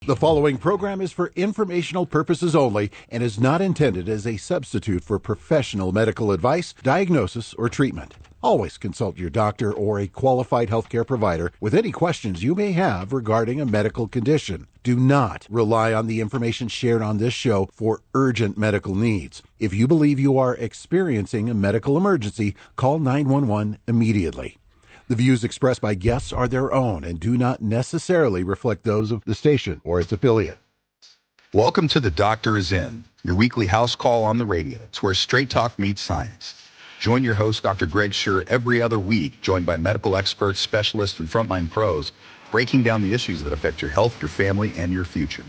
The following program is for informational purposes only and is not intended as a substitute for professional medical advice, diagnosis, or treatment. Always consult your doctor or a qualified healthcare provider with any questions you may have regarding a medical condition. Do not rely on the information shared on this show for urgent medical needs. If you believe you are experiencing a medical emergency, call 911 immediately. The views expressed by guests are their own and do not necessarily reflect those of the station or its affiliate. Welcome to The Doctor Is In, your weekly house call on the radio. It's where straight talk meets science. Join your host, Dr. Greg Sherr, every other week, joined by medical experts, specialists, and frontline pros, breaking down the issues that affect your health, your family, and your future.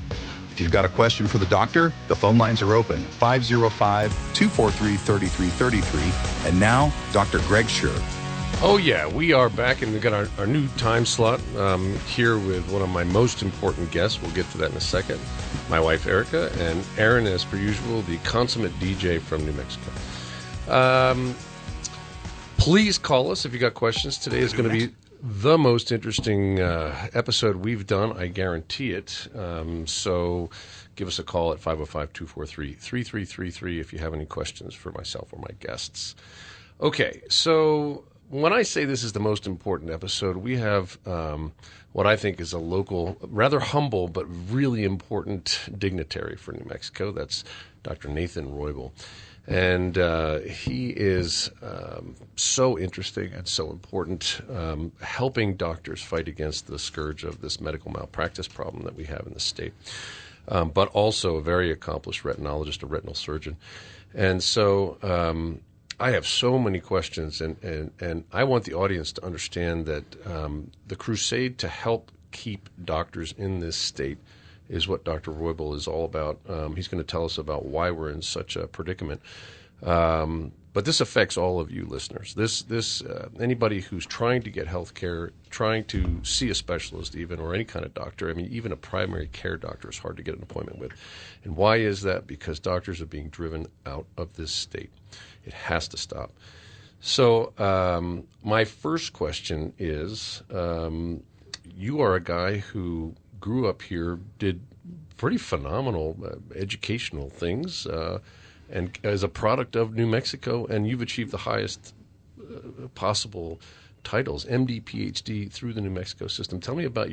If you've got a question for the doctor, the phone lines are open, 505-243-3333. And now, Dr. Greg Sherr. Oh, yeah, we are back, and we've got our new time slot here with one of my most important guests. We'll get to that in a second. My wife, Erica, and Aaron, as per usual, the consummate DJ from New Mexico. Please call us if you got questions. Today is going to be the most interesting episode we've done. I guarantee it. So give us a call at 505-243-3333 if you have any questions for myself or my guests. Okay, so when I say this is the most important episode, we have what I think is a local, rather humble, but really important dignitary for New Mexico. That's Dr. Nathan Roybal. And he is so interesting and so important, helping doctors fight against the scourge of this medical malpractice problem that we have in the state, but also a very accomplished retinologist, a retinal surgeon. And so I have so many questions, and I want the audience to understand that the crusade to help keep doctors in this state is what Dr. Roybal is all about. He's going to tell us about why we're in such a predicament. But this affects all of you listeners. This anybody who's trying to get health care, trying to see a specialist even, or any kind of doctor. I mean, even a primary care doctor is hard to get an appointment with. And why is that? Because doctors are being driven out of this state. It has to stop. So my first question is, you are a guy who grew up here, did pretty phenomenal educational things, and as a product of New Mexico, and you've achieved the highest possible titles, MD, PhD, through the New Mexico system. Tell me about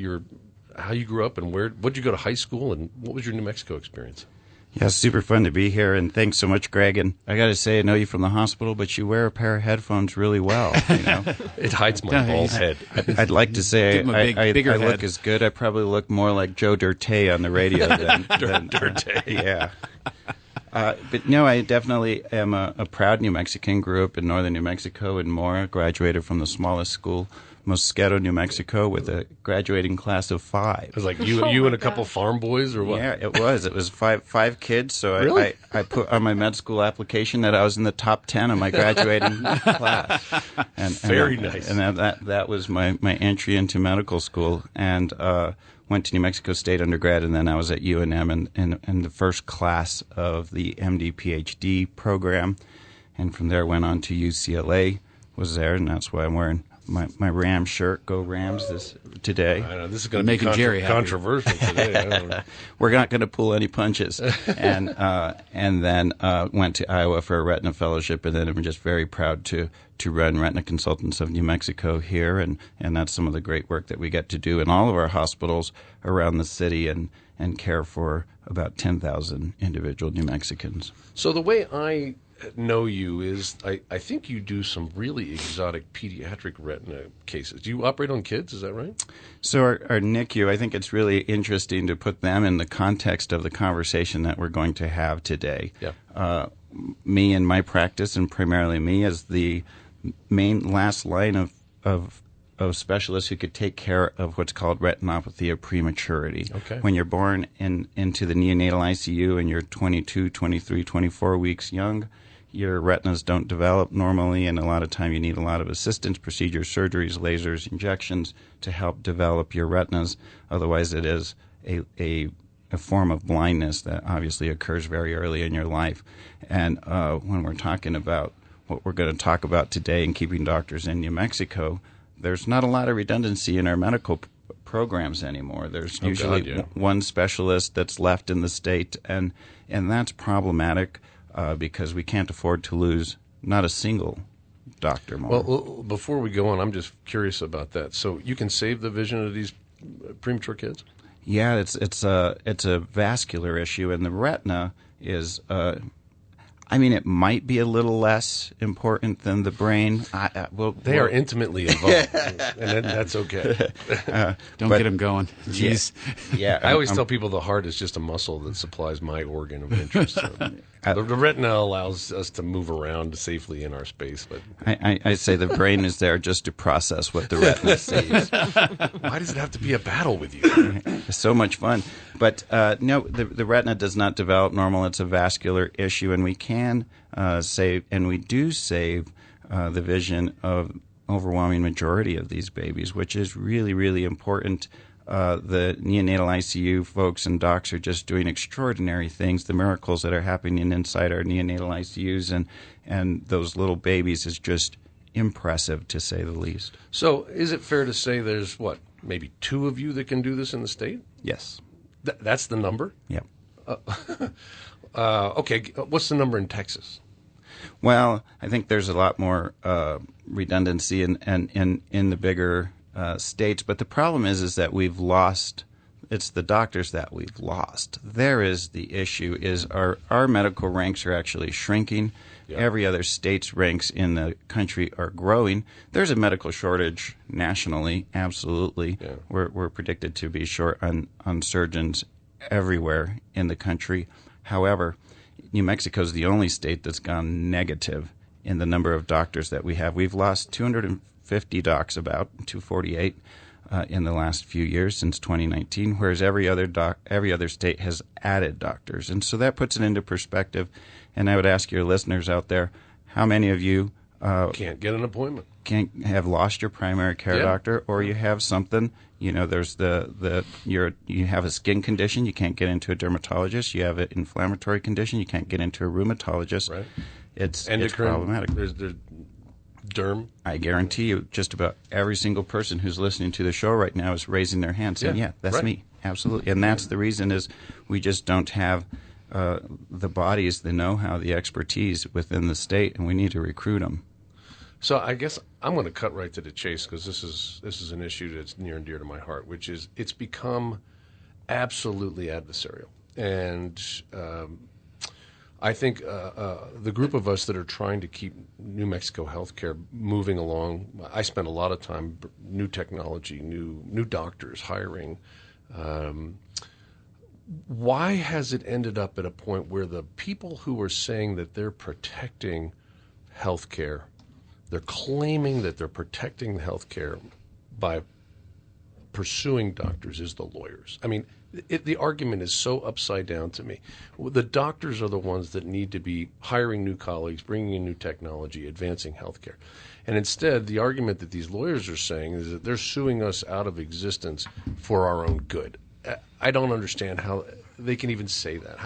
how you grew up and where'd you go to high school, and what was your New Mexico experience? Yeah, super fun to be here, and thanks so much, Greg. And I got to say, I know you from the hospital, but you wear a pair of headphones really well. You know, it hides my bald head. I'd like to say I look as good. I probably look more like Joe Dirte on the radio than Dirte. Yeah. But no, I definitely am a proud New Mexican. Grew up in northern New Mexico and Mora. Graduated from the smallest school, Mosquito, New Mexico, with a graduating class of 5. It was like you and a couple farm boys, or what? Yeah, it was. It was five kids. So really? I put on my med school application that I was in the top 10 of my graduating class. Very nice. And that was my entry into medical school, and went to New Mexico State undergrad, and then I was at UNM in the first class of the MD PhD program, and from there went on to UCLA. Was there, and that's why I'm wearing my Rams shirt. Go Rams today. I know, this is going to be controversial today. I don't know. We're not going to pull any punches. And then went to Iowa for a retina fellowship, and then I'm just very proud to run Retina Consultants of New Mexico here, and that's some of the great work that we get to do in all of our hospitals around the city and care for about 10,000 individual New Mexicans. So the way I know you is I think you do some really exotic pediatric retina cases. Do you operate on kids? Is that right? So our NICU, I think it's really interesting to put them in the context of the conversation that we're going to have today. Yeah. Me and my practice, and primarily me, as the main last line of specialists who could take care of what's called retinopathy of prematurity. Okay. When you're born into the neonatal ICU and you're 22, 23, 24 weeks young, your retinas don't develop normally, and a lot of time you need a lot of assistance, procedures, surgeries, lasers, injections to help develop your retinas. Otherwise, it is a form of blindness that obviously occurs very early in your life. And when we're talking about what we're going to talk about today in keeping doctors in New Mexico, there's not a lot of redundancy in our medical programs anymore. There's Oh, usually God, yeah. one specialist that's left in the state, and that's problematic because we can't afford to lose not a single doctor more. Well, before we go on, I'm just curious about that. So you can save the vision of these premature kids? Yeah, it's a vascular issue, and the retina is. It might be a little less important than the brain. They are intimately involved, and that's okay. Don't get them going. Jeez. Yeah, I always tell people the heart is just a muscle that supplies my organ of interest. So the retina allows us to move around safely in our space. But I say the brain is there just to process what the retina sees. why does it have to be a battle with you? It's so much fun. But no, the retina does not develop normal. It's a vascular issue, and we can save, and we do save the vision of overwhelming majority of these babies, which is really, really important. The neonatal ICU folks and docs are just doing extraordinary things. The miracles that are happening inside our neonatal ICUs and those little babies is just impressive, to say the least. So is it fair to say there's, maybe 2 of you that can do this in the state? Yes. That's the number? Yep. Okay, what's the number in Texas? Well, I think there's a lot more redundancy in the bigger states, but the problem is that we've lost. It's the doctors that we've lost. There is the issue: is our medical ranks are actually shrinking. Yeah. Every other state's ranks in the country are growing. There's a medical shortage nationally, absolutely. Yeah. We're predicted to be short on surgeons everywhere in the country. However, New Mexico is the only state that's gone negative in the number of doctors that we have. We've lost 250 docs, about 248 in the last few years since 2019, whereas every other state has added doctors. And so that puts it into perspective. And I would ask your listeners out there, how many of you can't get an appointment, can't have lost your primary care doctor, or you have something, there's you have a skin condition, you can't get into a dermatologist, you have an inflammatory condition, you can't get into a rheumatologist. Right. It's Endocrine, problematic. There's derm. I guarantee you just about every single person who's listening to the show right now is raising their hand saying, yeah that's me. Absolutely. And that's the reason is we just don't have the bodies, the know-how, the expertise within the state, and we need to recruit them. So I guess I'm going to cut right to the chase because this is an issue that's near and dear to my heart, which is it's become absolutely adversarial. And I think the group of us that are trying to keep New Mexico healthcare moving along, I spend a lot of time, new technology, new doctors, hiring. Why has it ended up at a point where the people who are saying that they're protecting healthcare, they're claiming that they're protecting healthcare by pursuing doctors is the lawyers? I mean, the argument is so upside down to me. The doctors are the ones that need to be hiring new colleagues, bringing in new technology, advancing healthcare. And instead, the argument that these lawyers are saying is that they're suing us out of existence for our own good. I don't understand how they can even say that.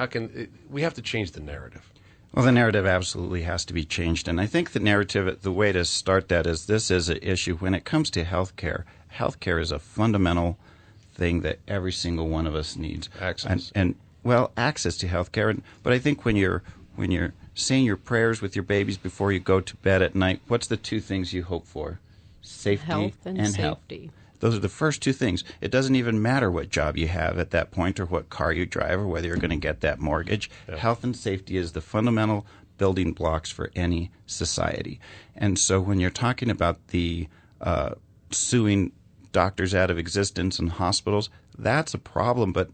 We have to change the narrative. Well, the narrative absolutely has to be changed. And I think the narrative, the way to start that is this is an issue when it comes to healthcare. Healthcare is a fundamental thing that every single one of us needs. Access. And access to healthcare. But I think when you're saying your prayers with your babies before you go to bed at night, what's the 2 things you hope for? Safety health and safety. Health. Those are the first 2 things. It doesn't even matter what job you have at that point or what car you drive or whether you're going to get that mortgage. Yeah. Health and safety is the fundamental building blocks for any society. And so when you're talking about the suing doctors out of existence in hospitals, that's a problem. But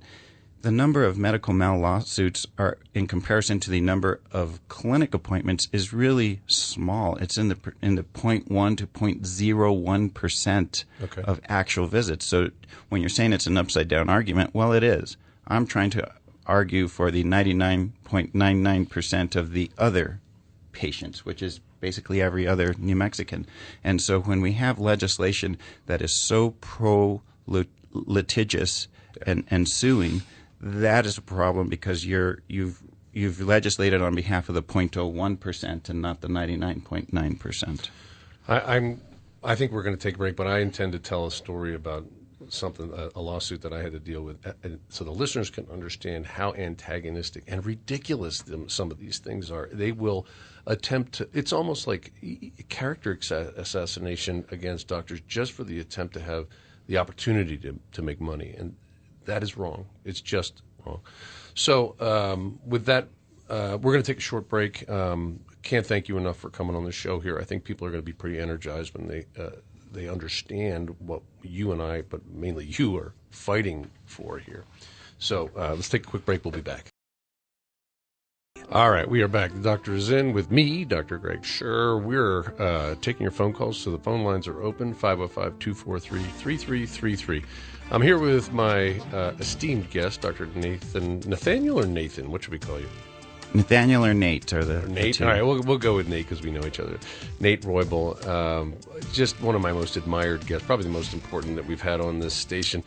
the number of medical mal lawsuits are, in comparison to the number of clinic appointments, is really small. It's in the 0.1 to 0.01% of actual visits. So when you're saying it's an upside down argument, well, it is. I'm trying to argue for the 99.99% of the other patients, which is basically every other New Mexican. And so when we have legislation that is so pro-litigious and suing, that is a problem because you've legislated on behalf of the 0.01% and not the 99.9%. I think we're going to take a break, but I intend to tell a story about a lawsuit that I had to deal with, so the listeners can understand how antagonistic and ridiculous some of these things are. They will attempt to. It's almost like character assassination against doctors just for the attempt to have the opportunity to make money, and that is wrong. It's just wrong. So with that, we're going to take a short break. Can't thank you enough for coming on the show here. I think people are going to be pretty energized when they understand what you and I, but mainly you, are fighting for here. So let's take a quick break. We'll be back. All right, we are back. The doctor is in with me, Dr. Greg Sherr. We're taking your phone calls, so the phone lines are open, 505-243-3333. I'm here with my esteemed guest, Dr. Nathaniel or Nathan? What should we call you? Nathaniel or Nate are the Nate. two. All right, we'll go with Nate because we know each other. Nate Roybal, just one of my most admired guests, probably the most important that we've had on this station.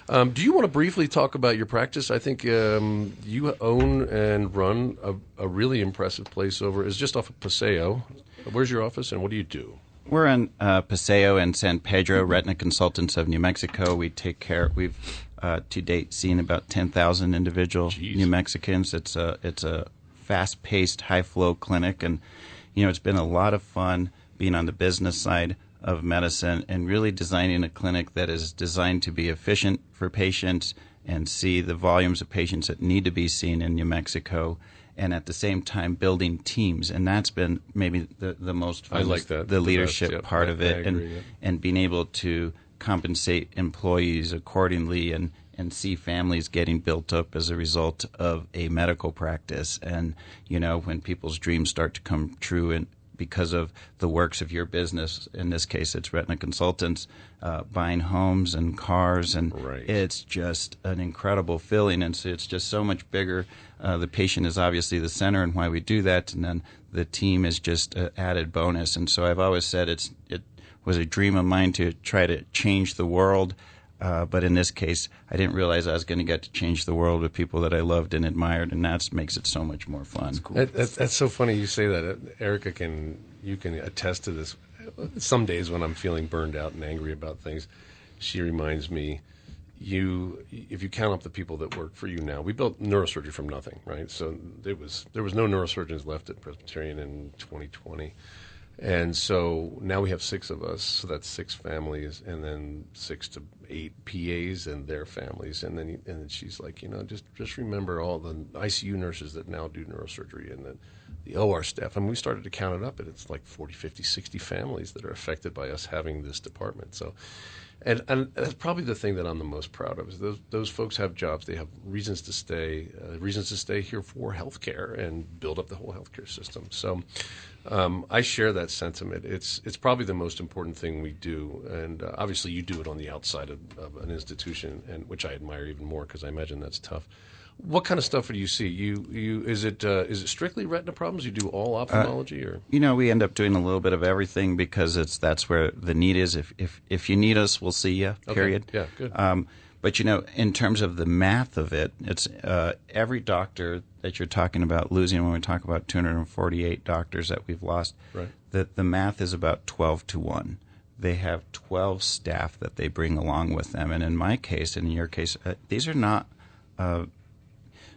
Do you want to briefly talk about your practice? I think you own and run a really impressive place it's just off of Paseo. Where's your office and what do you do? We're in Paseo and San Pedro, Retina Consultants of New Mexico. We've to date seen about 10,000 individual New Mexicans. It's a fast-paced, high-flow clinic, and it's been a lot of fun being on the business side of medicine and really designing a clinic that is designed to be efficient for patients and see the volumes of patients that need to be seen in New Mexico, and at the same time building teams. And that's been maybe the most fun. I like that. The leadership best, part of it, and being able to compensate employees accordingly and see families getting built up as a result of a medical practice. And, when people's dreams start to come true and because of the works of your business, in this case it's Retina Consultants, buying homes and cars, and It's just an incredible feeling, and so it's just so much bigger. The patient is obviously the center and why we do that, and then the team is just an added bonus. And so I've always said it was a dream of mine to try to change the world. But in this case, I didn't realize I was going to get to change the world with people that I loved and admired, and that makes it so much more fun. That's cool. That's so funny you say that. Erica you can attest to this. Some days when I'm feeling burned out and angry about things, she reminds me, if you count up the people that work for you now, we built neurosurgery from nothing, right? So there was no neurosurgeons left at Presbyterian in 2020. And so now we have 6 of us, so that's 6 families, and then 6 to 8 PAs and their families. And then she's like, just remember all the ICU nurses that now do neurosurgery and the OR staff. And we started to count it up, and it's like 40, 50, 60 families that are affected by us having this department. So, and that's probably the thing that I'm the most proud of, is those folks have jobs. They have reasons to stay here for healthcare and build up the whole healthcare system. So I share that sentiment. It's probably the most important thing we do, and obviously you do it on the outside of an institution, and which I admire even more because I imagine that's tough. What kind of stuff do you see? Is it strictly retina problems? You do all ophthalmology, or we end up doing a little bit of everything because that's where the need is. If you need us, we'll see you. Period. Okay. Yeah, good. But in terms of the math of it, it's every doctor that you're talking about losing. When we talk about 248 doctors that we've lost, right. The math is about 12 to 1. They have 12 staff that they bring along with them, and in my case, and in your case, these are not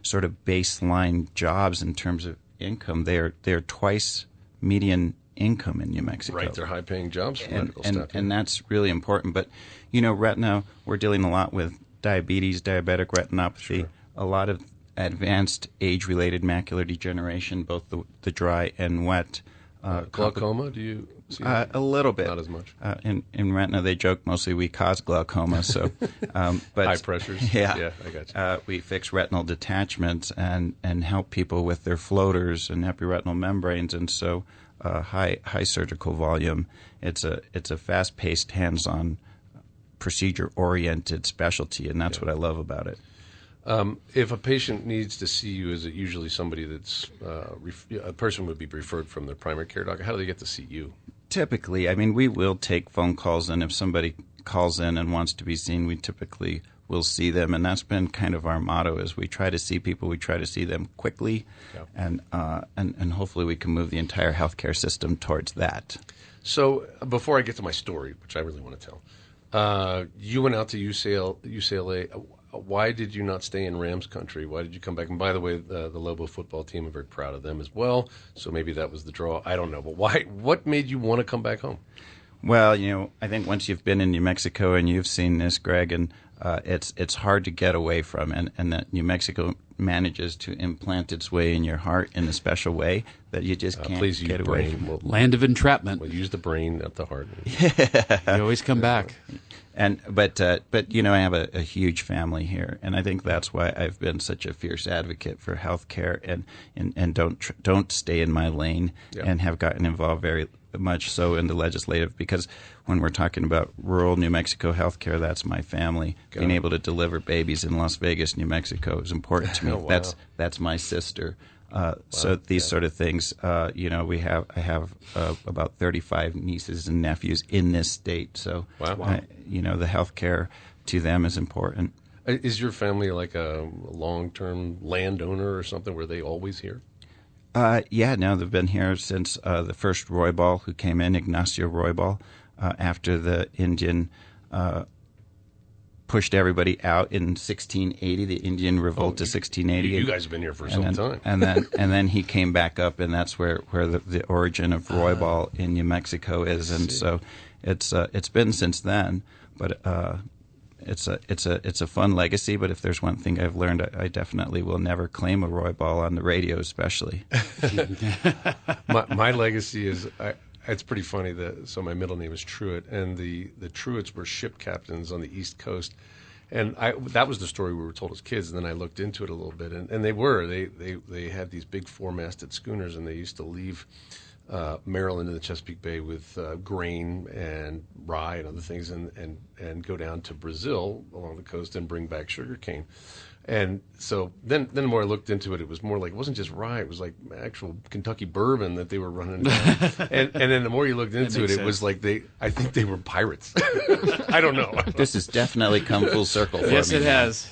sort of baseline jobs in terms of income. They're twice median income in New Mexico. Right, they're high-paying jobs for medical staff. And that's really important. But, retina, we're dealing a lot with diabetes, diabetic retinopathy, Sure. a lot of advanced age-related macular degeneration, both the dry and wet. Glaucoma, do you see that? A little bit. Not as much. In retina, they joke mostly we cause glaucoma. So, but high pressures. Yeah, I got you. We fix retinal detachments and help people with their floaters and epiretinal membranes, and so high surgical volume. It's a fast-paced, hands-on, procedure-oriented specialty, and that's what I love about it. If a patient needs to see you, is it usually somebody that's a person would be referred from their primary care doctor? How do they get to see you? Typically, we will take phone calls, and if somebody calls in and wants to be seen, we typically will see them, and that's been kind of our motto: is we try to see people, we try to see them quickly, and hopefully we can move the entire healthcare system towards that. So before I get to my story, which I really want to tell, You went out to UCLA. Why did you not stay in Rams country? Why did you come back? And by the way, the Lobo football team, I'm very proud of them as well. So maybe that was the draw. I don't know. But why? What made you want to come back home? Well, I think once you've been in New Mexico and you've seen this, Greg, and it's hard to get away from, and that New Mexico manages to implant its way in your heart in a special way that you just can't get away from. Land of entrapment. We'll use the brain, not the heart. You always come back. But I have a huge family here, and I think that's why I've been such a fierce advocate for health care and don't stay in my lane, and have gotten involved very much so in the legislative, because when we're talking about rural New Mexico health care, that's my family. Being able to deliver babies in Las Vegas, New Mexico is important to me. Oh, wow. That's my sister. So these sort of things, I have about 35 nieces and nephews in this state. So, the health care to them is important. Is your family like a long-term landowner or something? Were they always here? They've been here since the first Roybal who came in, Ignacio Roybal, after the Indian pushed everybody out in 1680, the Indian revolt of 1680. You guys have been here for some time. and then he came back up, and that's where the origin of Roybal in New Mexico is. And so it's been since then, but it's a fun legacy. But if there's one thing I've learned, I definitely will never claim a Roybal on the radio, especially. My legacy is. It's pretty funny. So my middle name is Truitt, and the Truitts were ship captains on the East Coast, and that was the story we were told as kids. And then I looked into it a little bit, and they had these big four-masted schooners, and they used to leave Maryland and the Chesapeake Bay with grain and rye and other things, and go down to Brazil along the coast and bring back sugar cane. And so then the more I looked into it, it was more like, it wasn't just rye, it was like actual Kentucky bourbon that they were running down. and then the more you looked into it, it was like I think they were pirates. I don't know. This has definitely come full circle for me. Yes, it has.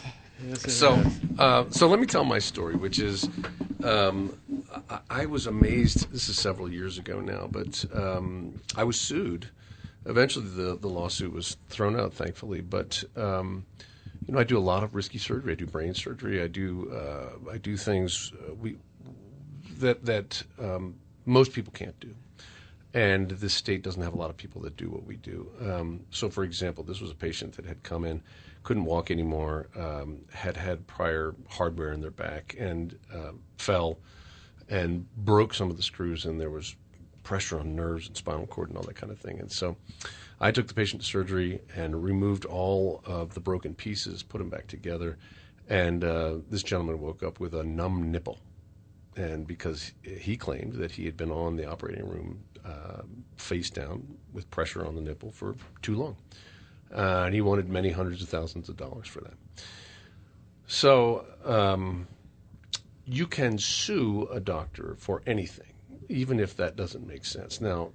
So let me tell my story, which is I was amazed. This is several years ago now, but I was sued. Eventually, the lawsuit was thrown out, thankfully. But I do a lot of risky surgery. I do brain surgery. I do things that most people can't do, and this state doesn't have a lot of people that do what we do. So, for example, this was a patient that had come in, couldn't walk anymore, had prior hardware in their back, and fell and broke some of the screws, and there was pressure on nerves and spinal cord and all that kind of thing. And so I took the patient to surgery and removed all of the broken pieces, put them back together, and this gentleman woke up with a numb nipple. And because he claimed that he had been on the operating room face down with pressure on the nipple for too long. And he wanted many hundreds of thousands of dollars for that. So you can sue a doctor for anything, even if that doesn't make sense. Now,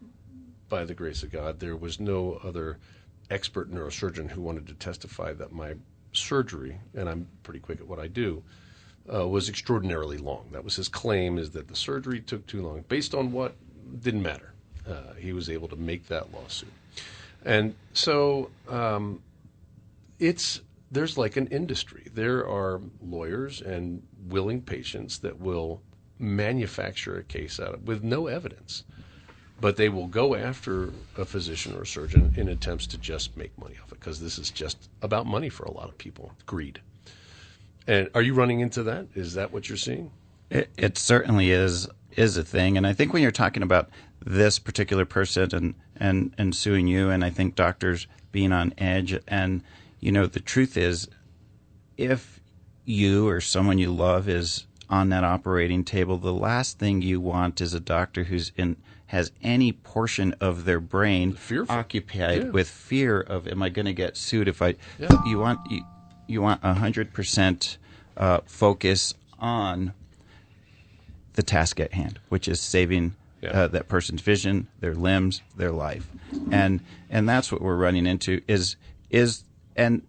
by the grace of God, there was no other expert neurosurgeon who wanted to testify that my surgery, and I'm pretty quick at what I do, was extraordinarily long. That was his claim, is that the surgery took too long. Based on what? Didn't matter. He was able to make that lawsuit. And so there's like an industry. There are lawyers and willing patients that will manufacture a case out of with no evidence, but they will go after a physician or a surgeon in attempts to just make money off it, because this is just about money for a lot of people. Greed. And are you running into that? Is that what you're seeing? It certainly is a thing. And I think when you're talking about this particular person and suing you, and I think doctors being on edge, and the truth is, if you or someone you love is on that operating table, the last thing you want is a doctor has any portion of their brain occupied with fear of, am I going to get sued if I? Yeah. You want 100% focus on the task at hand, which is saving that person's vision, their limbs, their life, and that's what we're running into and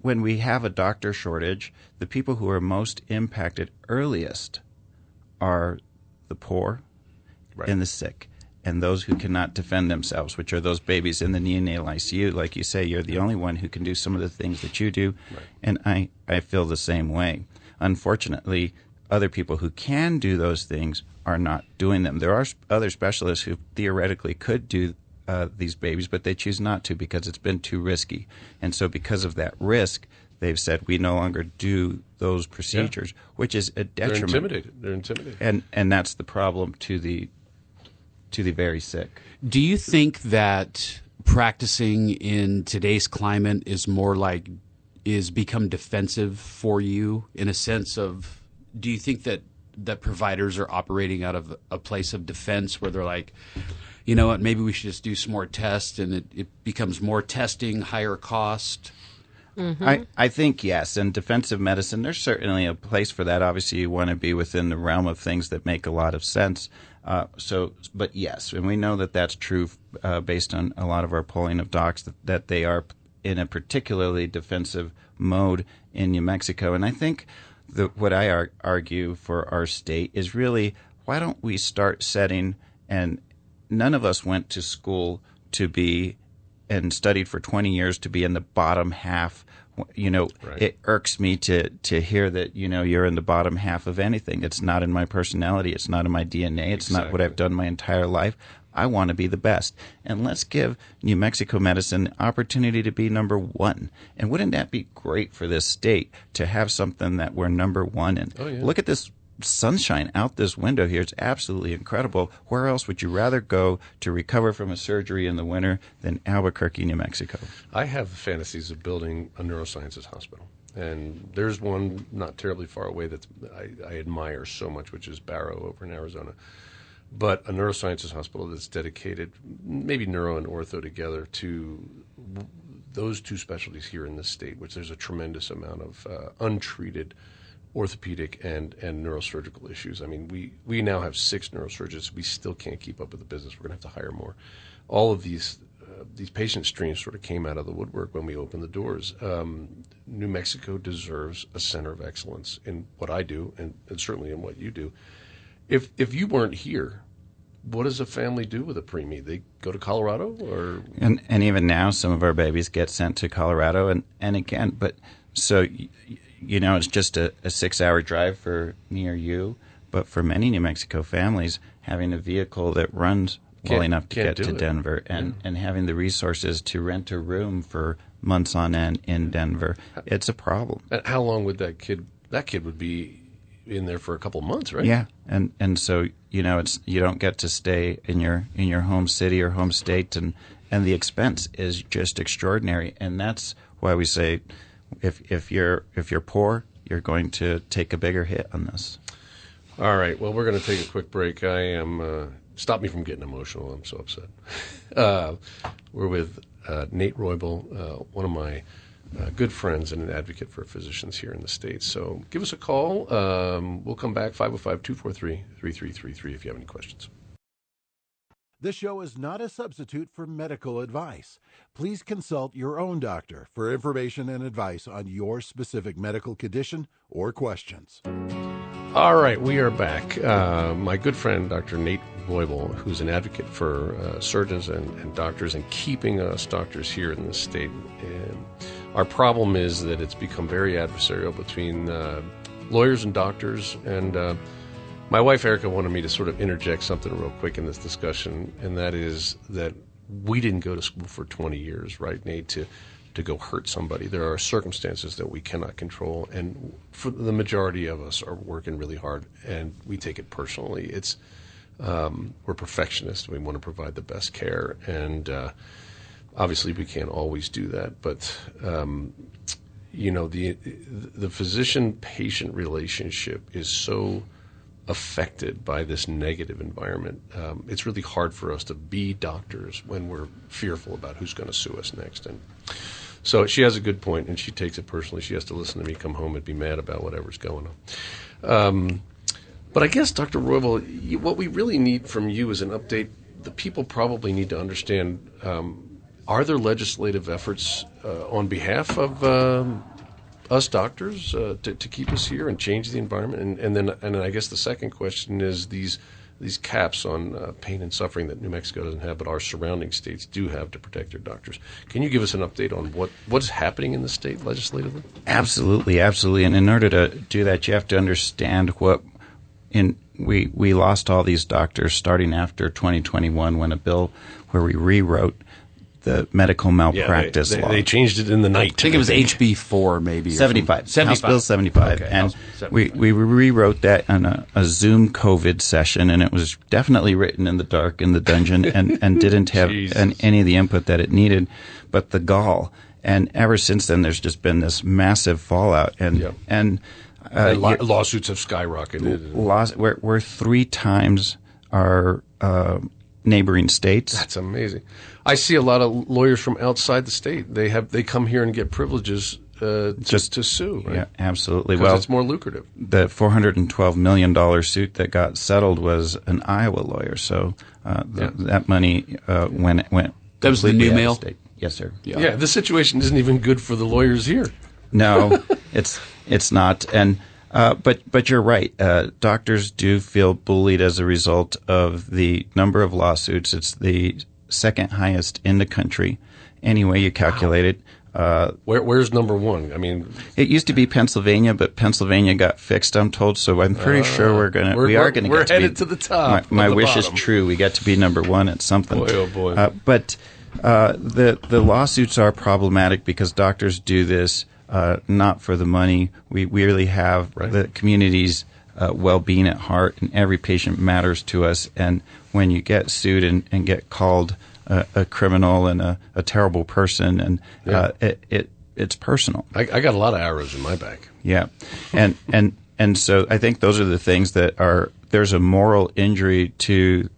when we have a doctor shortage, the people who are most impacted earliest are the poor and the sick. and those who cannot defend themselves, which are those babies in the neonatal ICU. Like you say, you're the only one who can do some of the things that you do, Right. and I feel the same way. Unfortunately, other people who can do those things are not doing them. There are other specialists who theoretically could do these babies, but they choose not to because it's been too risky. And so because of that risk, they've said we no longer do those procedures, which is a detriment. They're intimidated. And that's the problem to the very sick. Do you think that practicing in today's climate is become defensive for you in a sense of, do you think that providers are operating out of a place of defense where they're like, you know what, maybe we should just do some more tests, and it becomes more testing, higher cost? Mm-hmm. I think yes. In defensive medicine, there's certainly a place for that. Obviously, you want to be within the realm of things that make a lot of sense. But yes, and we know that that's true based on a lot of our polling of docs that they are in a particularly defensive mode in New Mexico. And I think what I argue for our state is really, why don't we start setting, and none of us went to school to be and studied for 20 years to be in the bottom half. You know, Right. It irks me to hear that, you know, you're in the bottom half of anything. It's not in my personality. It's not in my DNA. It's not what I've done my entire life. I want to be the best. And let's give New Mexico medicine the opportunity to be number one. And wouldn't that be great for this state to have something that we're number one in? Oh, yeah. Look at this sunshine out this window here. It's absolutely incredible. Where else would you rather go to recover from a surgery in the winter than Albuquerque, New Mexico? I have fantasies of building a neurosciences hospital. And there's one not terribly far away that I admire so much, which is Barrow over in Arizona. But a neurosciences hospital that's dedicated, maybe neuro and ortho together, to those two specialties here in this state, which there's a tremendous amount of untreated orthopedic and neurosurgical issues. I mean, we now have 6 neurosurgeons. We still can't keep up with the business. We're going to have to hire more. All of these patient streams sort of came out of the woodwork when we opened the doors. New Mexico deserves a center of excellence in what I do and certainly in what you do. If you weren't here, what does a family do with a preemie? They go to Colorado, or and even now some of our babies get sent to Colorado, and again, but so you know, it's just a 6-hour drive for me or you, but for many New Mexico families, having a vehicle that runs well enough to get to Denver and having the resources to rent a room for months on end in Denver, it's a problem. And how long would that kid would be in there for a couple of months, right? Yeah, and so you know, you don't get to stay in your home city or home state, and the expense is just extraordinary, and that's why we say if you're poor, you're going to take a bigger hit on this. All right. Well, we're going to take a quick break. I am stop me from getting emotional. I'm so upset. We're with Nate Roybal, one of my good friends and an advocate for physicians here in the States. So give us a call. We'll come back, 505-243-3333 if you have any questions. This show is not a substitute for medical advice. Please consult your own doctor for information and advice on your specific medical condition or questions. All right, we are back. My good friend, Dr. Nate Roybal, who's an advocate for surgeons and doctors and keeping us doctors here in the state. And our problem is that it's become very adversarial between lawyers and doctors. And my wife, Erica, wanted me to sort of interject something real quick in this discussion, and that is that we didn't go to school for 20 years, right, Nate, to go hurt somebody. There are circumstances that we cannot control, and for the majority of us are working really hard, and we take it personally. It's we're perfectionists. We want to provide the best care, and obviously we can't always do that. But you know, the physician-patient relationship is so affected by this negative environment. It's really hard for us to be doctors when we're fearful about who's going to sue us next. And so she has a good point, and she takes it personally. She has to listen to me come home and be mad about whatever's going on. But I guess, Dr. Roybal, what we really need from you is an update. The people probably need to understand, are there legislative efforts on behalf of us doctors to keep us here and change the environment? And then I guess the second question is these these caps on pain and suffering that New Mexico doesn't have, but our surrounding states do have to protect their doctors. Can you give us an update on what's happening in the state legislatively? Absolutely. And in order to do that, you have to understand we lost all these doctors starting after 2021 when a bill where we rewrote the medical malpractice law. They changed it in the night. I think it was HB 4 maybe. 75. House Bill 75. Okay, and 75. we rewrote that on a Zoom COVID session, and it was definitely written in the dark in the dungeon and didn't have any of the input that it needed. But the gall. And ever since then, there's just been this massive fallout. And lawsuits have skyrocketed. We're 3 times our neighboring states. That's amazing. I see a lot of lawyers from outside the state. They come here and get privileges just to sue. Right? Yeah, absolutely. Because it's more lucrative. The $412 million suit that got settled was an Iowa lawyer. So that money went. That was the new mail. Yes, sir. Yeah, the situation isn't even good for the lawyers here. No, it's not. And but you're right. Doctors do feel bullied as a result of the number of lawsuits. It's the second highest in the country. Any way you calculate it. Where's number one? I mean, it used to be Pennsylvania, but Pennsylvania got fixed, I'm told. So I'm pretty sure we're headed to the top. My wish is true. We get to be number one at something. Boy, oh boy. But the lawsuits are problematic because doctors do this not for the money. We really have the community's well-being at heart, and every patient matters to us. And when you get sued and get called a criminal and a terrible person, and it's personal. I got a lot of arrows in my back. Yeah, and so I think those are the things that there's a moral injury to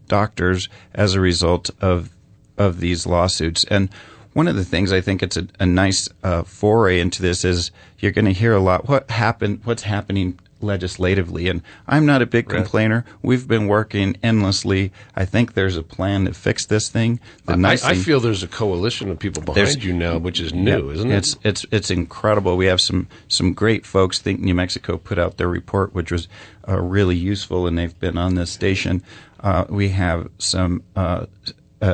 doctors as a result of these lawsuits. And one of the things I think it's a nice foray into this is you're going to hear a lot what's happening legislatively. And I'm not a big complainer. We've been working endlessly. I think there's a plan to fix this thing. I feel there's a coalition of people behind you now, which is new, isn't it? It's incredible. We have some great folks. I think New Mexico put out their report, which was really useful, and they've been on this station. We have some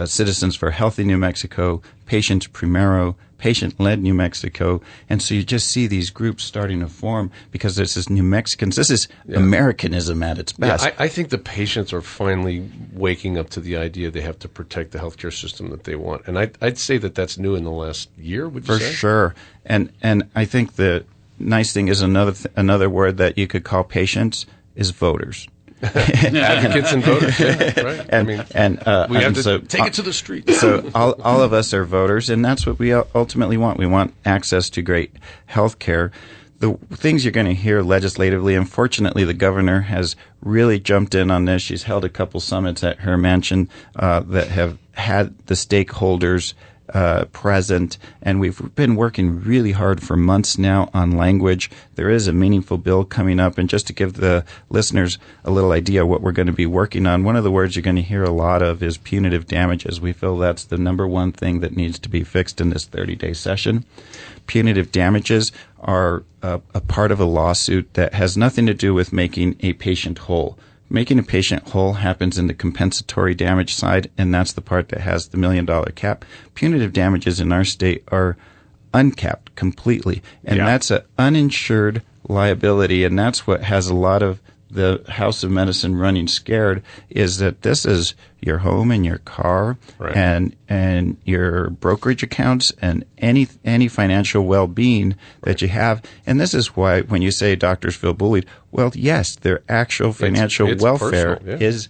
Citizens for Healthy New Mexico, Patients Primero, Patient-Led New Mexico, and so you just see these groups starting to form because this is New Mexicans. This is Americanism at its best. I think the patients are finally waking up to the idea they have to protect the healthcare system that they want, and I'd say that's new in the last year. Would you say? For sure, and I think the nice thing is another word that you could call patients is voters. Advocates and voters, right? We have to take it to the streets. So all of us are voters, and that's what we ultimately want. We want access to great health care. The things you're going to hear legislatively, unfortunately, the governor has really jumped in on this. She's held a couple summits at her mansion that have had the stakeholders present, and we've been working really hard for months now on language. There is a meaningful bill coming up, and just to give the listeners a little idea what we're going to be working on, one of the words you're going to hear a lot of is punitive damages. We feel that's the number one thing that needs to be fixed in this 30-day session. Punitive damages are a part of a lawsuit that has nothing to do with making a patient whole. Making a patient whole happens in the compensatory damage side, and that's the part that has the $1 million cap. Punitive damages in our state are uncapped completely, and that's an uninsured liability, and that's what has a lot of the House of Medicine running scared, is that this is your home and your car and your brokerage accounts and any financial well-being that you have. And this is why when you say doctors feel bullied, well, yes, their actual financial welfare is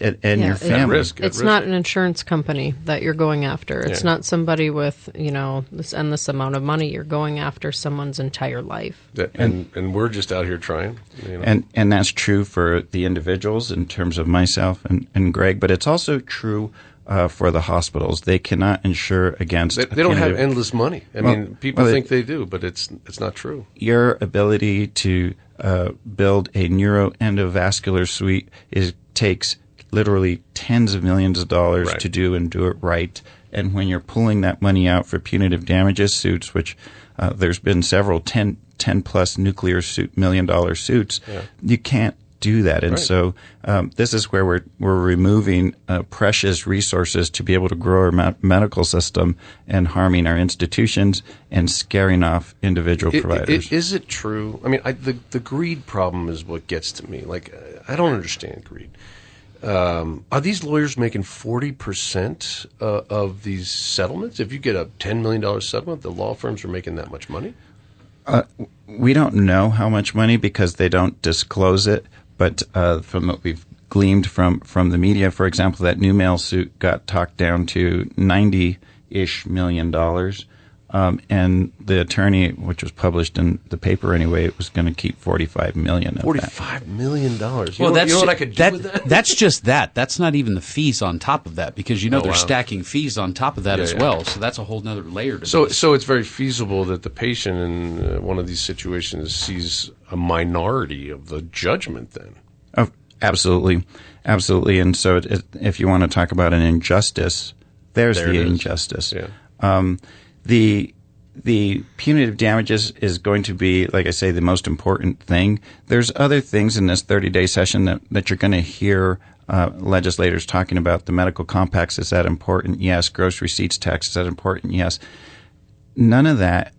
and your family. It's not an insurance company that you're going after. It's not somebody with, this endless amount of money. You're going after someone's entire life. And we're just out here trying. And that's true for the individuals in terms of myself and Greg, but it's also true for the hospitals. They cannot insure against. They don't have endless money. I mean, people think they do, but it's not true. Your ability to build a neuroendovascular suite takes literally tens of millions of dollars to do and do it right. And when you're pulling that money out for punitive damages suits, which there's been several 10 plus nuclear $1 million suits, you can't do that. And Right. so this is where we're removing precious resources to be able to grow our medical system and harming our institutions and scaring off individual providers. Is it true? I mean, the greed problem is what gets to me. Like, I don't understand greed. Are these lawyers making 40% of these settlements? If you get a $10 million settlement, the law firms are making that much money? We don't know how much money because they don't disclose it. But from what we've gleaned from the media, for example, that new mail suit got talked down to $90-ish million. And the attorney, which was published in the paper anyway, it was going to keep $45 million. $45 million. You know what I could do with that? That's just that. That's not even the fees on top of that, because they're wow. stacking fees on top of that as yeah. well. So that's a whole nother layer to this. So it's very feasible that the patient in one of these situations sees a minority of the judgment then. Oh, absolutely. Absolutely. And so if you want to talk about an injustice, there's the injustice. Yeah. The punitive damages is going to be, like I say, the most important thing. There's other things in this 30-day session that you're going to hear legislators talking about. The medical compacts, is that important? Yes. Gross receipts tax, is that important? Yes. None of that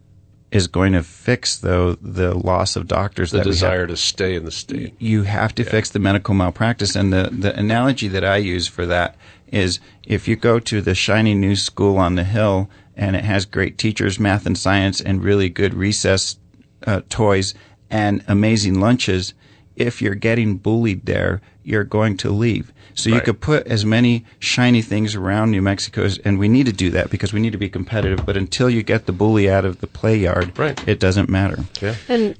is going to fix, though, the loss of doctors. The desire to stay in the state. You have to fix the medical malpractice. And the analogy that I use for that is if you go to the shiny new school on the hill and it has great teachers, math and science, and really good recess toys and amazing lunches, if you're getting bullied there, you're going to leave. So you could put as many shiny things around New Mexico, and we need to do that because we need to be competitive. But until you get the bully out of the play yard, it doesn't matter. Yeah. And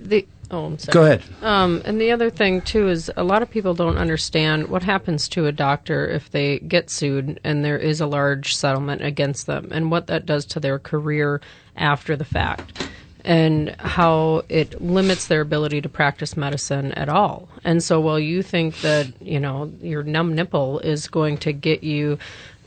I'm sorry. Go ahead. And the other thing, too, is a lot of people don't understand what happens to a doctor if they get sued and there is a large settlement against them, and what that does to their career after the fact, and how it limits their ability to practice medicine at all. And so while you think that, your numb nipple is going to get you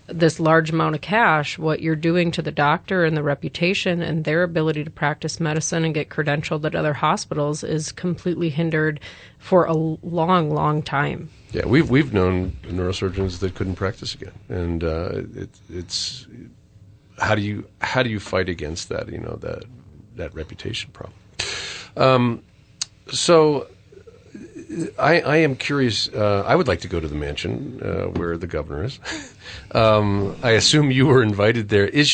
this large amount of cash, what you're doing to the doctor and the reputation and their ability to practice medicine and get credentialed at other hospitals is completely hindered for a long, long time. Yeah, we've known neurosurgeons that couldn't practice again, and it's how do you fight against that? That reputation problem. So I am curious. I would like to go to the mansion where the governor is. I assume you were invited there. Does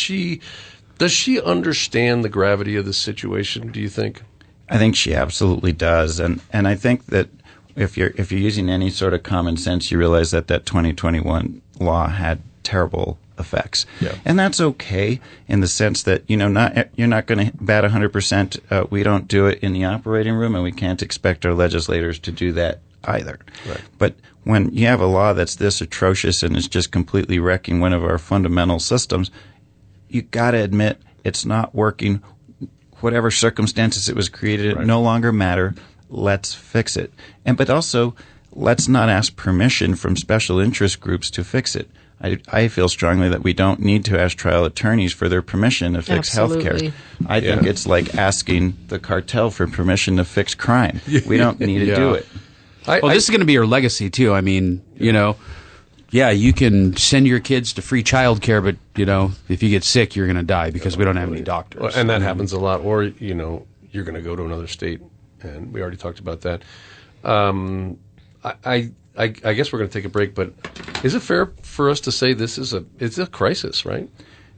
she understand the gravity of the situation, do you think? I think she absolutely does. And I think that if you're using any sort of common sense, you realize that 2021 law had terrible effects. Yeah. And that's okay in the sense that, you're not going to bat 100%. We don't do it in the operating room, and we can't expect our legislators to do that either. Right. But when you have a law that's this atrocious and is just completely wrecking one of our fundamental systems, you got to admit it's not working. Whatever circumstances it was created, it no longer matter. Let's fix it. But also, let's not ask permission from special interest groups to fix it. I feel strongly that we don't need to ask trial attorneys for their permission to fix health care. I think it's like asking the cartel for permission to fix crime. We don't need to do it. This is going to be your legacy, too. I mean, you can send your kids to free child care, but, if you get sick, you're going to die because we don't have any doctors. Well, and that happens a lot. Or, you're going to go to another state, and we already talked about that. I guess we're going to take a break, but is it fair for us to say it's a crisis, right?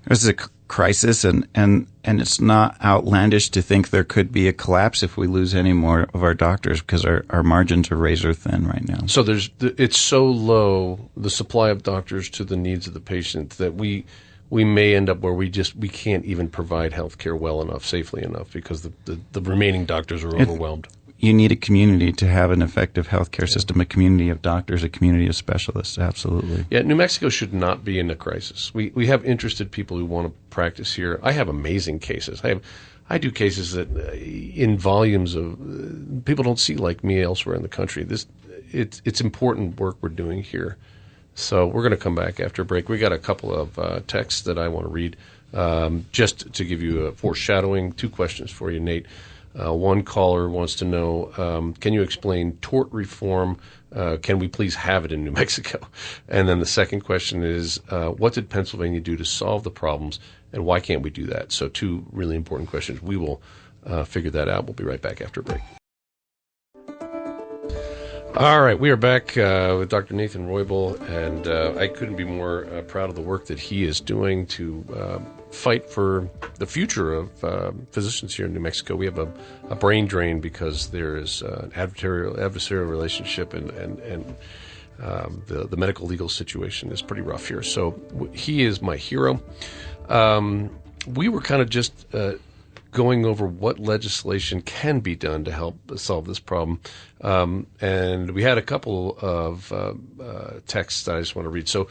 This is a crisis, and it's not outlandish to think there could be a collapse if we lose any more of our doctors because our margins are razor thin right now. So it's so low, the supply of doctors to the needs of the patient, that we may end up where we can't even provide health care well enough, safely enough, because the remaining doctors are overwhelmed. You need a community to have an effective healthcare system, a community of doctors, a community of specialists, absolutely. Yeah, New Mexico should not be in a crisis. We have interested people who want to practice here. I have amazing cases. I do cases that in volumes of people don't see like me elsewhere in the country. It's important work we're doing here. So we're going to come back after a break. We got a couple of texts that I want to read. Just to give you a foreshadowing, 2 questions for you, Nate. One caller wants to know, can you explain tort reform? Can we please have it in New Mexico? And then the second question is, what did Pennsylvania do to solve the problems, and why can't we do that? So 2 really important questions. We will figure that out. We'll be right back after a break. All right, we are back with Dr. Nathan Roybal, and I couldn't be more proud of the work that he is doing to fight for the future of physicians here in New Mexico. We have a brain drain because there is an adversarial relationship, and the medical legal situation is pretty rough here. So he is my hero. We were kind of just going over what legislation can be done to help solve this problem. And we had a couple of texts that I just want to read. So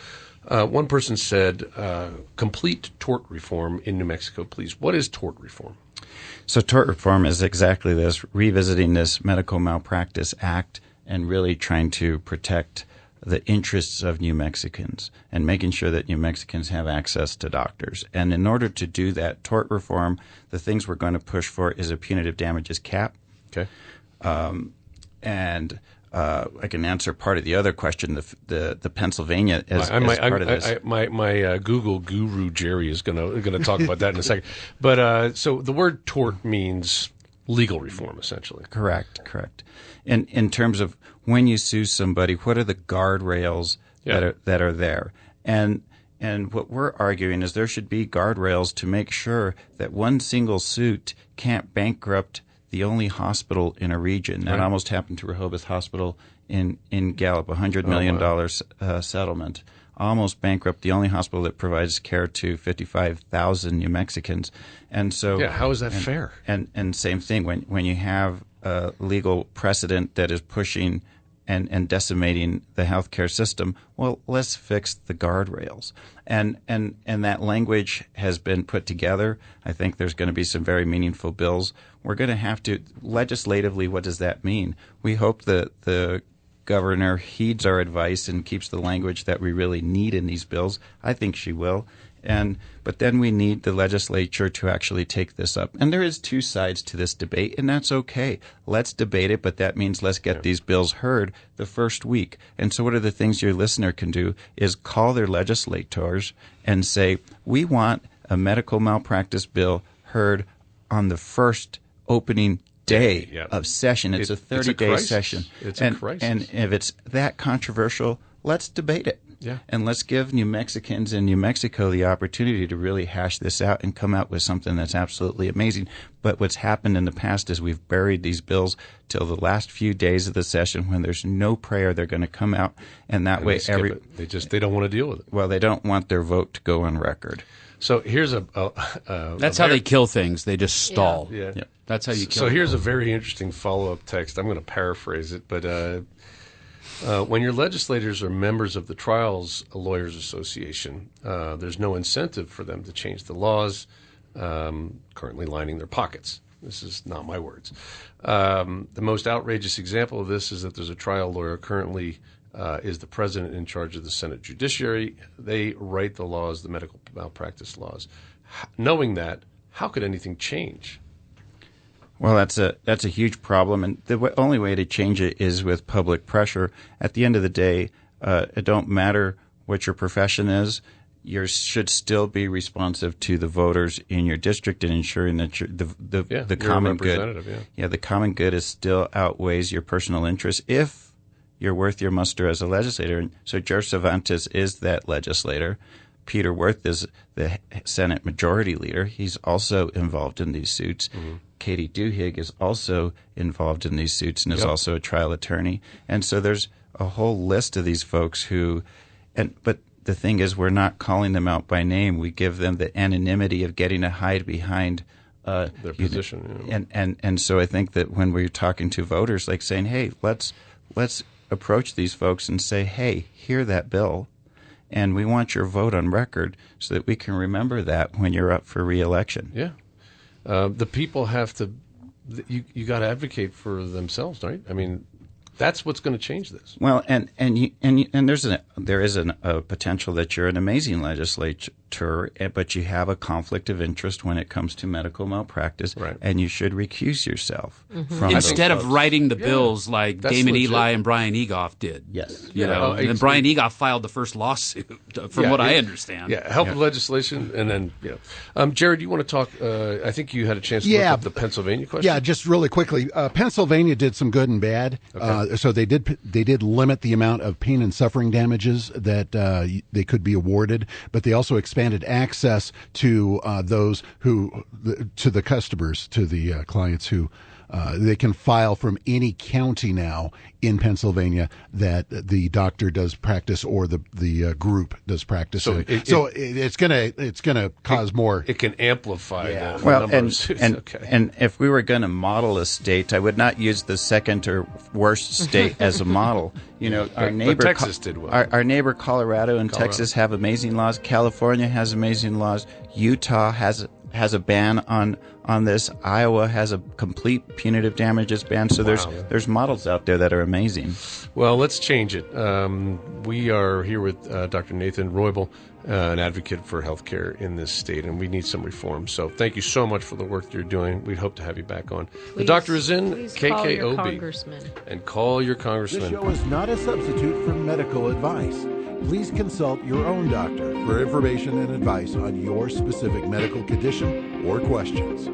one person said, complete tort reform in New Mexico, please. What is tort reform? So tort reform is exactly this, revisiting this Medical Malpractice Act and really trying to protect the interests of New Mexicans and making sure that New Mexicans have access to doctors. And in order to do that, tort reform, the things we're going to push for is a punitive damages cap. Okay. And I can answer part of the other question. The Pennsylvania is part of this. My Google guru Jerry is going to talk about that in a second. But so the word tort means legal reform, essentially. Correct. In terms of when you sue somebody, what are the guardrails that are there? And what we're arguing is there should be guardrails to make sure that one single suit can't bankrupt the only hospital in a region. That almost happened to Rehoboth Hospital in Gallup, $100 million settlement. Almost bankrupt the only hospital that provides care to 55,000 New Mexicans. And so how is that fair? And same thing when you have a legal precedent that is pushing and decimating the healthcare system, well, let's fix the guardrails. And that language has been put together. I think there's going to be some very meaningful bills. We're going to have to, legislatively, what does that mean? We hope that the governor heeds our advice and keeps the language that we really need in these bills. I think she will. But then we need the legislature to actually take this up. And there is 2 sides to this debate, and that's okay. Let's debate it, but that means let's get these bills heard the first week. And so what are the things your listener can do is call their legislators and say, we want a medical malpractice bill heard on the first opening day of session. It's a 30-day session. It's a crisis. And if it's that controversial, let's debate it. Yeah. And let's give New Mexicans in New Mexico the opportunity to really hash this out and come out with something that's absolutely amazing. But what's happened in the past is we've buried these bills till the last few days of the session when there's no prayer they're going to come out, and that way they don't want to deal with it. Well, they don't want their vote to go on record. So here's that's how they kill things. They just stall. Yeah. That's how you kill. So here's a very interesting follow-up text. I'm going to paraphrase it, but when your legislators are members of the Trials Lawyers Association, there's no incentive for them to change the laws currently lining their pockets. This is not my words. The most outrageous example of this is that there's a trial lawyer currently is the president in charge of the Senate Judiciary. They write the laws, the medical malpractice laws. Knowing that, how could anything change? Well, that's a huge problem, and the only way to change it is with public pressure. At the end of the day, it don't matter what your profession is. You should still be responsive to the voters in your district and ensuring that the common good. The common good is still outweighs your personal interests if you're worth your muster as a legislator. So George Cervantes is that legislator. Peter Wirth is the Senate Majority Leader. He's also involved in these suits. Mm-hmm. Katie Duhigg is also involved in these suits and is also a trial attorney. And so there's a whole list of these folks but the thing is, we're not calling them out by name. We give them the anonymity of getting to hide behind their position. And so I think that when we're talking to voters, like saying, hey, let's approach these folks and say, hey, hear that bill. And we want your vote on record so that we can remember that when you're up for re-election. Yeah. The people have to – you got to advocate for themselves, right? I mean, That's what's going to change this. Well, and there is a potential that you're an amazing legislator, but you have a conflict of interest when it comes to medical malpractice, Right. and you should recuse yourself from Instead those of writing the bills like That's Damon legit. Eli and Brian Egoff did. Yes. You know, and then Brian Egoff filed the first lawsuit, from what I understand. Yeah, help with legislation, and then Jared, you want to talk? I think you had a chance to look up the Pennsylvania question. Yeah, just really quickly, Pennsylvania did some good and bad. So they did limit the amount of pain and suffering damages that they could be awarded, but they also expanded access to those to the customers, to the clients who. They can file from any county now in Pennsylvania that the doctor does practice or the group does practice. So it's gonna cause more. It can amplify the Well, number of suits. and if we were going to model a state, I would not use the second or worst state as a model. You know, our neighbor Texas did well. Our neighbor Colorado and Texas have amazing laws. California has amazing laws. Utah has a ban on this. Iowa has a complete punitive damages ban. So there's models out there that are amazing. Well, let's change it. We are here with Dr. Nathan Roybal, an advocate for healthcare in this state, and we need some reform. So thank you so much for the work you're doing. We'd hope to have you back on. The doctor is in, please KKOB. call your congressman. And call your This congressman. show is not a substitute for medical advice. Please consult your own doctor for information and advice on your specific medical condition or questions.